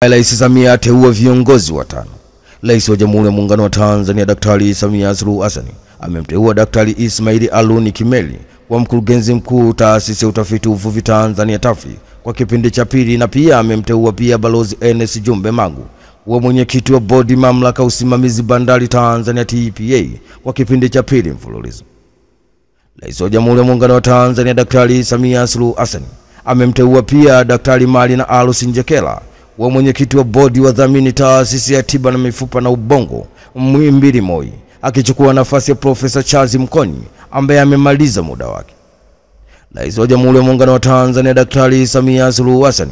Rais Samia ateua viongozi watano. Rais wa Jamhuri ya Muungano wa Tanzania Daktari Samia Suluhu Hassan amemteua Daktari Ismail Aluni Kimeli kuwa mkurugenzi mkuu Taasisi ya Utafiti Uvuvi Tanzania TAFI kwa kipindi cha pili, na pia amemteua pia Balozi Ernest Jumbe Mangu kuwa mwenyekiti wa bodi mamlaka usimamizi bandari Tanzania TPA kwa kipindi cha pili mfululizo. Rais wa Jamhuri ya Muungano wa Tanzania Daktari Samia Suluhu Hassan amemteua pia Daktari Marina Alus Njekela wa mwenyekiti wa bodi wa dhamini Taasisi ya Tiba na Mifupa na Ubongo Muhimbili Moi, akichukua nafasi ya Profesa Charles Mkonyi ambaye amemaliza muda wake. Rais wa Jamhuri ya Muungano wa Tanzania Daktari Samia Suluhu Hassan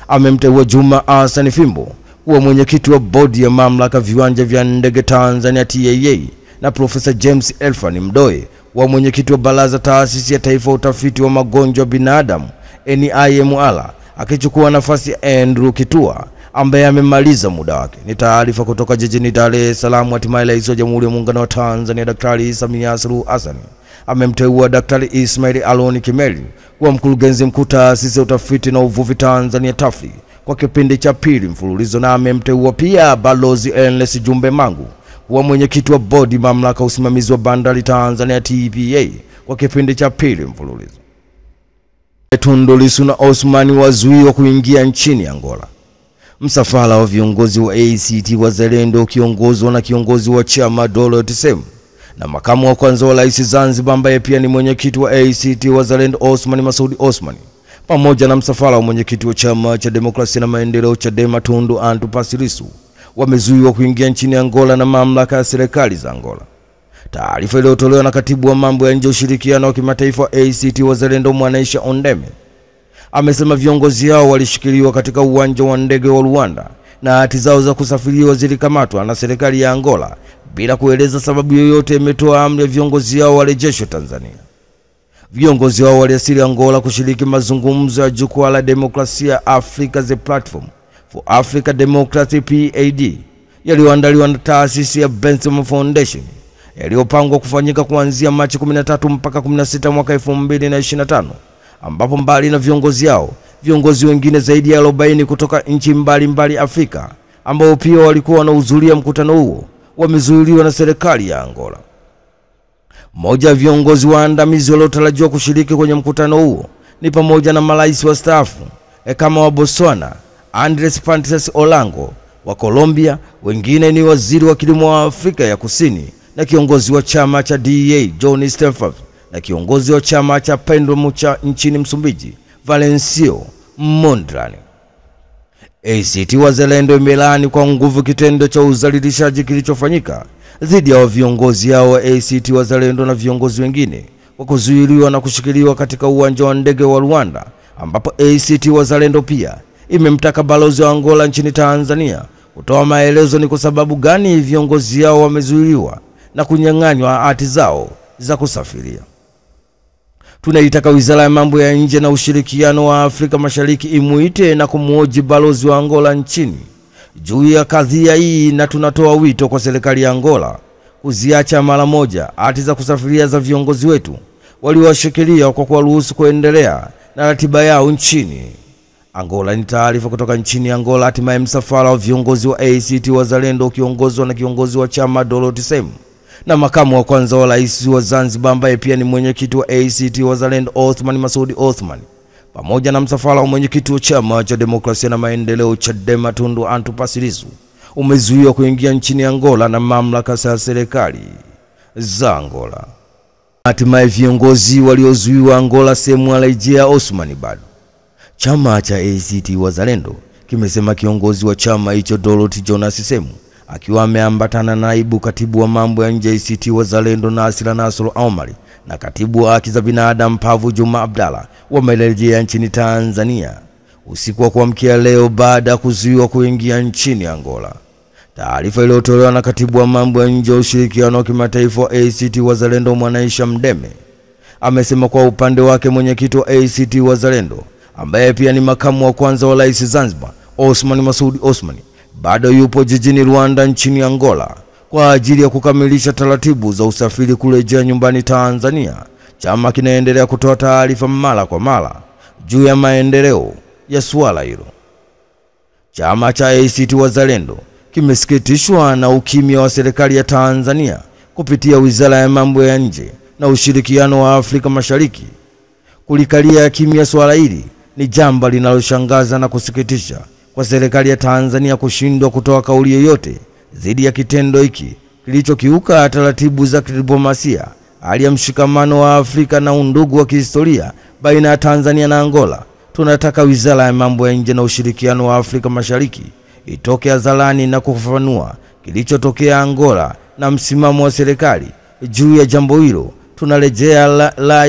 amemteua Juma Hassan Fimbo kuwa mwenyekiti wa bodi ya mamlaka viwanja vya ndege Tanzania TAA, na Profesa James Elfan Mdoe wa mwenyekiti wa baraza Taasisi ya Taifa Utafiti wa Magonjwa Binadamu NIMR, akichukua nafasi ya Andrew Kitua ambaye amemaliza muda wake. Ni taarifa kutoka jijini Dar es Salaam. Hatimaye Rais wa Jamhuri ya Muungano wa Tanzania Daktari Samia Suluhu Hassan amemteua Daktari Ismail Aluni Kimeli kuwa mkurugenzi mkuu Taasisi ya Utafiti na Uvuvi Tanzania TAFI kwa kipindi cha pili mfululizo, na amemteua pia Balozi Ernest Jumbe Mangu kuwa mwenyekiti wa bodi mamlaka usimamizi wa bandari Tanzania TPA kwa kipindi cha pili mfululizo. Tundu Lissu na Osman wazuiwa kuingia nchini Angola. Msafara wa viongozi wa ACT Wazalendo ukiongozwa na kiongozi wa chama Dorothy Semu na makamu wa kwanza wa rais Zanzibar ambaye pia ni mwenyekiti wa ACT Wazalendo Osman Masoud Osman, pamoja na msafara wa mwenyekiti wa chama cha Demokrasia na Maendeleo Chadema Tundu Antipas Lissu wamezuiwa kuingia nchini Angola na mamlaka ya serikali za Angola. Taarifa iliyotolewa na katibu wa mambo ya nje ushirikiano wa kimataifa wa ACT Wazalendo Mwanaisha Ondeme amesema viongozi hao walishikiliwa katika uwanja wa ndege wa Luanda na hati zao za kusafiriwa zilikamatwa na serikali ya Angola bila kueleza sababu yoyote. Imetoa amri ya viongozi hao warejeshwe Tanzania. Viongozi hao waliasili Angola kushiriki mazungumzo ya Jukwaa la Demokrasia Africa the Platform for Africa Democracy PAD yaliyoandaliwa na taasisi ya Bentham Foundation, yaliyopangwa kufanyika kuanzia Machi 13 mpaka 16 mwaka 2025, ambapo mbali na viongozi hao, viongozi wengine zaidi ya 40 kutoka nchi mbalimbali Afrika ambao pia walikuwa wanahudhuria mkutano huo wamezuiliwa na serikali ya Angola. Mmoja wa viongozi waandamizi waliotarajiwa kushiriki kwenye mkutano huo ni pamoja na marais wastaafu kama wa Botswana Andres Pantes Olango, wa Colombia, wengine ni waziri wa kilimo wa Afrika ya Kusini na kiongozi wa chama cha DA John Stefford na kiongozi wa chama cha Pendulum cha nchini Msumbiji Valencio Mondrani. ACT Wazalendo imelaani kwa nguvu kitendo cha udhalilishaji kilichofanyika dhidi ya viongozi hao wa ACT Wazalendo na viongozi wengine kwa kuzuiliwa na kushikiliwa katika uwanja wa ndege wa Luanda, ambapo ACT Wazalendo pia imemtaka balozi wa Angola nchini Tanzania kutoa maelezo ni kwa sababu gani viongozi hao wamezuiliwa na kunyang'anywa hati zao za kusafiria. Tunaitaka Wizara ya Mambo ya Nje na Ushirikiano wa Afrika Mashariki imuite na kumhoji balozi wa Angola nchini juu ya kadhia hii, na tunatoa wito kwa serikali ya Angola kuziacha mara moja hati za kusafiria za viongozi wetu waliowashikilia kwa kuwaruhusu kuendelea na ratiba yao nchini Angola. Ni taarifa kutoka nchini Angola. Hatimaye msafara wa viongozi wa ACT Wazalendo ukiongozwa na kiongozi wa chama Dorothy Semu na makamu wa kwanza wa rais wa Zanzibar ambaye pia ni mwenyekiti wa ACT Wazalendo Osman Masoud Osman, pamoja na msafara wa mwenyekiti wa chama cha Demokrasia na Maendeleo Chadema Tundu Antipas Lissu umezuiwa kuingia nchini Angola na mamlaka za serikali za Angola. Hatimaye viongozi waliozuiwa Angola sehemu alejea Osman bado. Chama cha ACT Wazalendo kimesema kiongozi wa chama hicho Dorothy Jonas Semu akiwa ameambatana naibu katibu wa mambo ya nje ACT Wazalendo Nasira Nasoro Omari na katibu wa haki za binadamu Pavu Juma Abdalla wamerejea nchini Tanzania usiku wa kuamkia leo baada ya kuzuiwa kuingia nchini Angola. Taarifa iliyotolewa na katibu wa mambo ya nje ushirikiano wa kimataifa wa ACT Wazalendo Mwanaisha Mdeme amesema kwa upande wake mwenyekiti wa ACT Wazalendo ambaye pia ni makamu wa kwanza wa rais Zanzibar Osman Masoud Osman bado yupo jijini Luanda nchini Angola kwa ajili ya kukamilisha taratibu za usafiri kurejea nyumbani Tanzania. Chama kinaendelea kutoa taarifa mara kwa mara juu ya maendeleo ya swala hilo. Chama cha ACT Wazalendo kimesikitishwa na ukimya wa serikali ya Tanzania kupitia Wizara ya Mambo ya Nje na Ushirikiano wa Afrika Mashariki. Kulikalia kimya swala hili ni jambo linaloshangaza na kusikitisha kwa serikali ya Tanzania kushindwa kutoa kauli yoyote dhidi ya kitendo hiki kilichokiuka taratibu za kidiplomasia, hali ya mshikamano wa Afrika na undugu wa kihistoria baina ya Tanzania na Angola. Tunataka Wizara ya Mambo ya Nje na Ushirikiano wa Afrika Mashariki itoke hadharani na kufafanua kilichotokea Angola na msimamo wa serikali juu ya jambo hilo.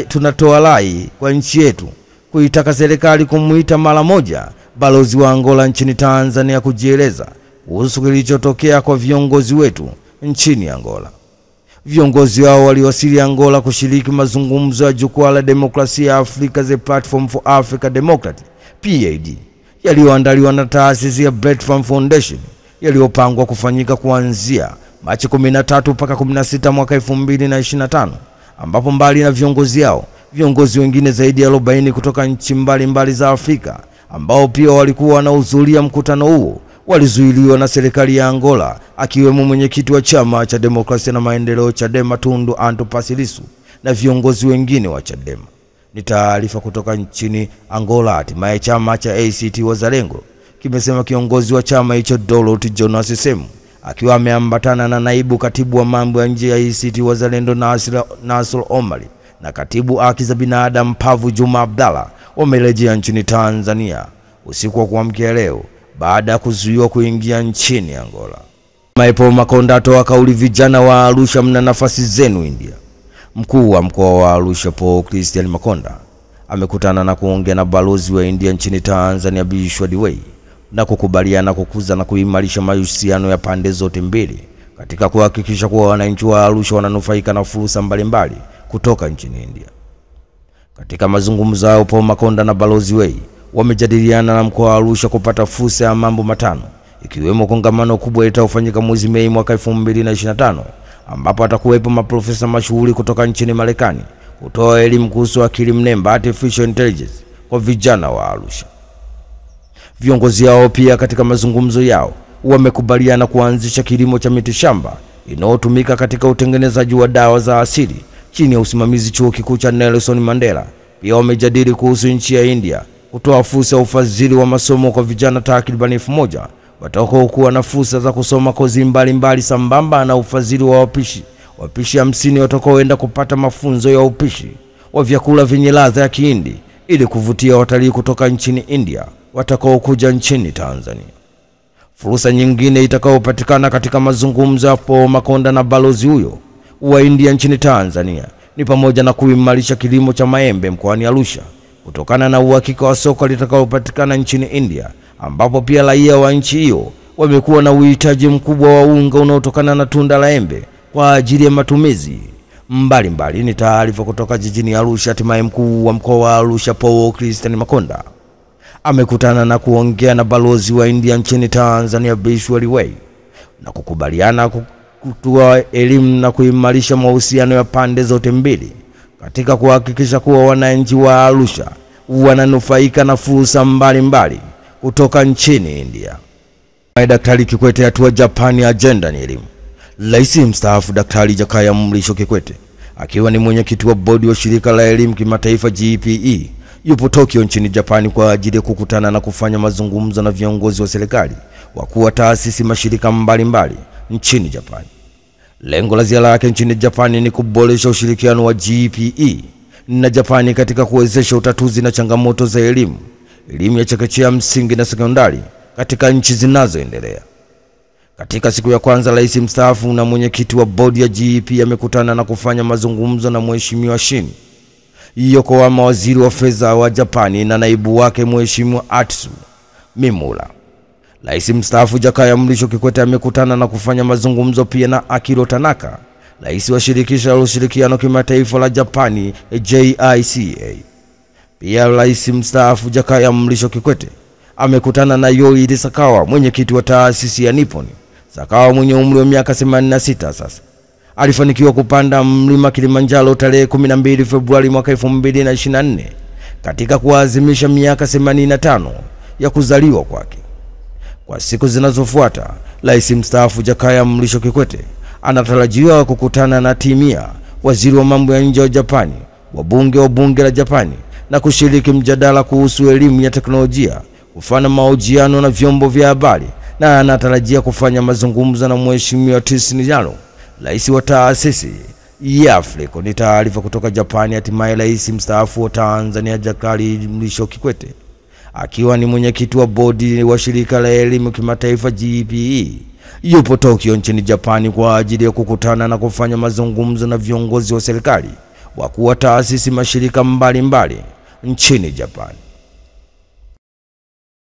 Tunatoa rai kwa nchi yetu kuitaka serikali kumuita mara moja balozi wa Angola nchini Tanzania kujieleza kuhusu kilichotokea kwa viongozi wetu nchini Angola. Viongozi hao waliwasili Angola kushiriki mazungumzo ya Jukwaa la Demokrasia ya Afrika, The Platform for Africa Democracy PAD, yaliyoandaliwa na taasisi ya Platform Foundation, yaliyopangwa kufanyika kuanzia Machi 13 mpaka 16 mwaka 2025, ambapo mbali na viongozi hao, viongozi wengine zaidi ya 40 kutoka nchi mbalimbali za Afrika ambao pia walikuwa wanahudhuria mkutano huo walizuiliwa na serikali ya Angola, akiwemo mwenyekiti wa Chama cha Demokrasia na Maendeleo Chadema Tundu Antipas Lissu na viongozi wengine wa Chadema. Ni taarifa kutoka nchini Angola. Hatimaye chama cha ACT Wazalendo kimesema kiongozi wa chama hicho Dorothy Jonas Semu, akiwa ameambatana na naibu katibu wa mambo ya nje ya ACT Wazalendo Nasr Omari na katibu haki za binadamu Pavu Juma Abdalla, wamerejea nchini Tanzania usiku wa kuamkia leo baada ya kuzuiwa kuingia nchini Angola. Paul Makonda atoa kauli vijana wa Arusha mna nafasi zenu India. Mkuu wa mkoa wa Arusha Paul Christian Makonda amekutana na kuongea na balozi wa India nchini Tanzania Bishwa Diwai na kukubaliana kukuza na kuimarisha mahusiano ya pande zote mbili katika kuhakikisha kuwa wananchi wa Arusha wananufaika na fursa mbalimbali kutoka nchini India. Katika mazungumzo yao, Paul Makonda na balozi Wei wamejadiliana na mkoa wa Arusha kupata fursa ya mambo matano, ikiwemo kongamano kubwa litakaofanyika mwezi Mei mwaka 2025, ambapo atakuwepo maprofesa mashuhuri kutoka nchini Marekani kutoa elimu kuhusu akili mnemba artificial intelligence kwa vijana wa Arusha. Viongozi hao pia katika mazungumzo yao wamekubaliana kuanzisha kilimo cha mitishamba inayotumika katika utengenezaji wa dawa za asili chini ya usimamizi chuo kikuu cha Nelson Mandela. Pia wamejadili kuhusu nchi ya India kutoa fursa ya ufadhili wa masomo kwa vijana takriban 1000 watakaokuwa na fursa za kusoma kozi mbalimbali sambamba na ufadhili wa wapishi 50 watakaoenda kupata mafunzo ya upishi wa vyakula vyenye ladha ya Kihindi ili kuvutia watalii kutoka nchini India watakaokuja nchini Tanzania. Fursa nyingine itakayopatikana katika mazungumzo hapo Makonda na balozi huyo wa India nchini Tanzania ni pamoja na kuimarisha kilimo cha maembe mkoani Arusha kutokana na uhakika wa soko litakayopatikana nchini India, ambapo pia raia wa nchi hiyo wamekuwa na uhitaji mkubwa wa unga unaotokana na tunda la embe kwa ajili ya matumizi mbalimbali. Ni taarifa kutoka jijini Arusha. Hatimaye mkuu wa mkoa wa Arusha Paul Christian Makonda amekutana na kuongea na balozi wa India nchini Tanzania Bishwa Diwai na kukubaliana kutoa elimu na kuimarisha mahusiano ya pande zote mbili katika kuhakikisha kuwa wananchi wa Arusha wananufaika na fursa mbalimbali kutoka nchini India. Daktari Kikwete atua Japani, agenda ni elimu. Rais mstaafu Daktari Jakaya Mrisho Kikwete, akiwa ni mwenyekiti wa bodi wa shirika la elimu kimataifa GPE, yupo Tokyo nchini Japani kwa ajili ya kukutana na kufanya mazungumzo na viongozi wa serikali, wakuu wa taasisi, mashirika mbalimbali nchini Japani. Lengo la ziara yake nchini Japani ni kuboresha ushirikiano wa GPE na Japani katika kuwezesha utatuzi na changamoto za elimu ya chekechea, msingi na sekondari katika nchi zinazoendelea. Katika siku ya kwanza, rais mstaafu na mwenyekiti wa bodi ya GPE amekutana na kufanya mazungumzo na Mheshimiwa Shin Yokoyama, waziri wa fedha wa Japani, na naibu wake Mheshimiwa Atsu Mimura. Rais mstaafu Jakaya Mrisho Kikwete amekutana na kufanya mazungumzo pia na Akiro Tanaka, rais wa shirikisho la ushirikiano kimataifa la Japani JICA. Pia rais mstaafu Jakaya Mrisho Kikwete amekutana na Yoichi Sakawa, mwenyekiti wa taasisi ya Nippon. Sakawa mwenye umri wa miaka 86 sasa alifanikiwa kupanda mlima Kilimanjaro tarehe 12 Februari mwaka 2024 katika kuadhimisha miaka 85 ya kuzaliwa kwake. Kwa siku zinazofuata, Rais mstaafu Jakaya Mrisho Kikwete anatarajiwa kukutana na timia, waziri wa mambo ya nje wa Japani, wabunge wa bunge la Japani na kushiriki mjadala kuhusu elimu ya teknolojia, kufanya mahojiano na vyombo vya habari, na anatarajia kufanya mazungumzo na Mheshimiwa Tisi Njalo, rais wa taasisi ya Afrika. Ni taarifa kutoka Japani. Hatimaye Rais mstaafu wa Tanzania Jakaya Mrisho Kikwete akiwa ni mwenyekiti wa bodi wa shirika la elimu kimataifa GPE yupo Tokyo nchini Japani kwa ajili ya kukutana na kufanya mazungumzo na viongozi wa serikali, wakuu wa taasisi, mashirika mbalimbali nchini Japani.